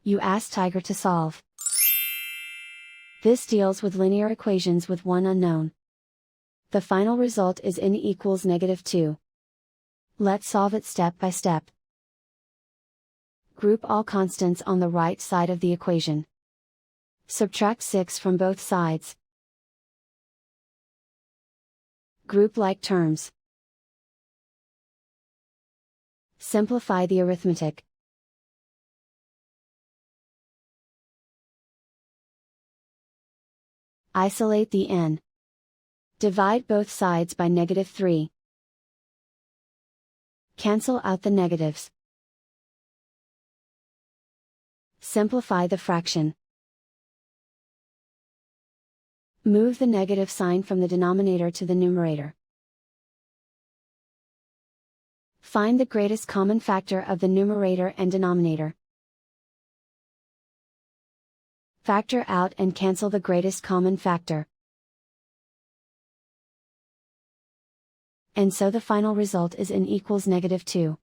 You ask Tiger to solve. This deals with linear equations with one unknown. The final result is n equals -2. Let's solve it step by step. Group all constants on the right side of the equation. Subtract 6 from both sides. Group like terms. Simplify the arithmetic. Isolate the n. Divide both sides by -3. Cancel out the negatives. Simplify the fraction. Move the negative sign from the denominator to the numerator. Find the greatest common factor of the numerator and denominator. Factor out and cancel the greatest common factor. And so the final result is n equals -2.